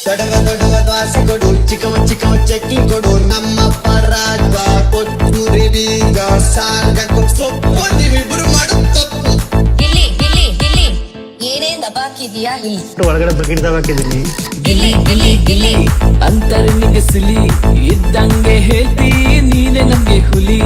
ದೊಡವ ದೊಡವ ದ್ವಾಸೆ ಕೊಡು, ಚಿಕ್ಕವ ಚಿಕ್ಕವ ಚಕ್ಕಿ ಕೊಡು, ನಮ್ಮಪ್ಪ ರಾಜ ಕೊತ್ತೂರಿ ಬೀಗ ಸಾಂಗ ಸೊಪ್ಪು ನೀವಿಬ್ರು ಮಾಡು ತಪ್ಪು. ಗಿಲ್ಲಿ ಗಿಲ್ಲಿ ಗಿಲ್ಲಿ ಏನೇನ್ ದಬಾಕಿದ್ಯಾ ಇಲ್ಲಿ ಒಳಗಡೆ ಬಕೆಟ್ ಹಾಕಿದ್ದೀನಿ. ಗಿಲಿ ಗಿಲಿ ಗಿಲಿ ಅಂತರನಿಗೆ ಸಿಲಿ ಇದ್ದಂಗೆ ಹೇಳ್ತಿ ನೀನೆ ನಮ್ಗೆ ಹುಲಿ.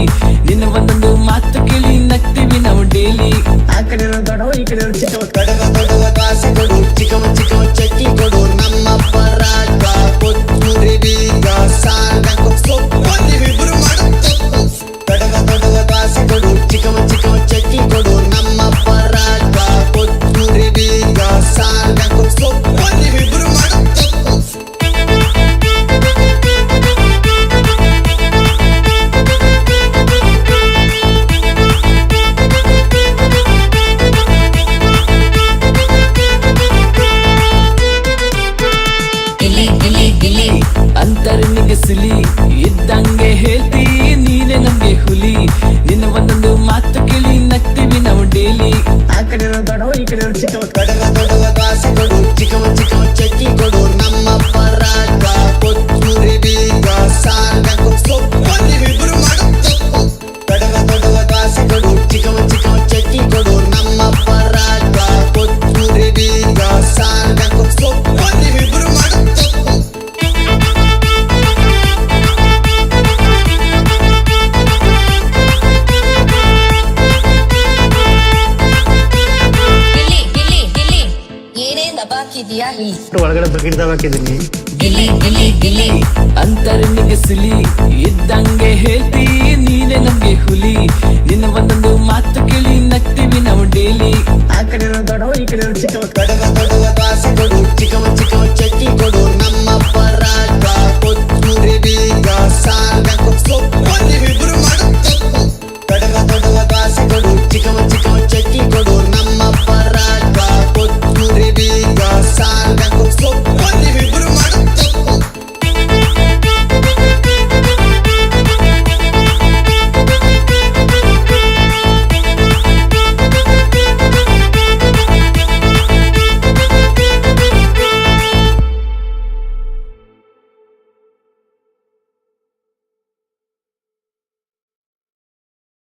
ನಿನ್ನ ಒಂದೊಂದು ಮಾತು ಕೇಳಿ ನಗ್ತೀವಿ ನಾವು ಡೈಲಿ. ಆ ಕಡೆ ದೊಡ್ಡವ ಈ ಕಡೆ ಚಿಕ್ಕವ. ದೊಡವ ದೊಡವ ದ್ವಾಸೆ ಕೊಡು, ಚಿಕ್ಕವ ಚಿಕ್ಕವ ಚಕ್ಕಿ ಕೊಡು, ನಮ್ಮಪ್ಪ ರಾಜ ಕೊತ್ತೂರಿ ಬೀಗ ಸಾಂಗ ಸೊಪ್ಪು ನೀವಿಬ್ರು ಮಾಡು ತಪ್ಪು. ದೊಡವ ದೊಡವ ದ್ವಾಸೆ ಕೊಡು, ಚಿಕ್ಕವ ಚಿಕ್ಕವ ಚಕ್ಕಿ ಕೊಡು, ನಮ್ಮಪ್ಪ ರಾಜ ಕೊತ್ತೂರಿ ಬೀಗ ಸಾಂಗ ಸೊಪ್ಪು ನೀವಿಬ್ರು ಮಾಡು ತಪ್ಪು. ಗಿಲಿ ಗಿಲಿ ಗಿಲಿ ಅಂತರನಿಗೆ ಸಿಲಿ ಇದ್ದಂಗೆ ಹೇಳ್ತಿ ನೀನೆ ನಮ್ಗೆ ಹುಲಿ. ನಿನ್ನ ಒಂದೊಂದು ಮಾತು ಕೇಳಿ ನಗ್ತೀವಿ ನಾವು ಡೈಲಿ. ಆ ಕಡೆ ದೊಡ್ಡವ ಈ ಕಡೆ ಚಿಕ್ಕವ. ದೊಡವ ದೊಡವ ದ್ವಾಸೆ ಕೊಡು, ಚಿಕ್ಕವ ಚಿಕ್ಕವ ಚಕ್ಕಿ ಕೊಡು, ನಮ್ಮಪ್ಪ ರಾಜ ಕೊತ್ತೂರಿ ಬೀಗ ಸಾಂಗ ಸೊಪ್ಪು ನೀವಿಬ್ರು ಮಾಡು ತಪ್ಪು. ದೊಡವ ದೊಡವ ದ್ವಾಸೆ ಕೊಡು, ಚಿಕ್ಕವ ಚಿಕ್ಕವ ಚಕ್ಕಿ ಕೊಡು, ನಮ್ಮಪ್ಪ ರಾಜ ಕೊತ್ತೂರಿ ಬೀಗ ಸಾಂಗ ಸೊಪ್ಪು ನೀವಿಬ್ರು ಮಾಡು ತಪ್ಪು. ಗಿಲ್ಲಿ ಗಿಲ್ಲಿ ಗಿಲ್ಲಿ ಏನೇನ್ ದಬಾಕಿದ್ಯಾ ಇಲ್ಲಿ ಒಳಗಡೆ ಬಕೆಟ್ ಹಾಕಿದ್ದೀನಿ. ಗಿಲಿ ಗಿಲಿ ಗಿಲಿ ಅಂತರನಿಗೆ ಸಿಲಿ ಇದ್ದಂಗೆ ಹೇಳ್ತಿ ನೀನೆ ನಮ್ಗೆ ಹುಲಿ. ನಿನ್ನ ಒಂದೊಂದು ಮಾತು ಕೇಳಿ ನಗ್ತೀವಿ ನಾವು ಡೈಲಿ. ಆ ಕಡೆ ದೊಡ್ಡವ ಈ ಕಡೆ ಚಿಕ್ಕವ. ದೊಡವ ದೊಡವ ದ್ವಾಸೆ ಕೊಡು, ಚಿಕ್ಕವ ಚಿಕ್ಕವ ಚಕ್ಕಿ ಕೊಡು, ನಮ್ಮಪ್ಪ ರಾಜ ಕೊತ್ತೂರಿ ಬೀಗ ಸಾಂಗ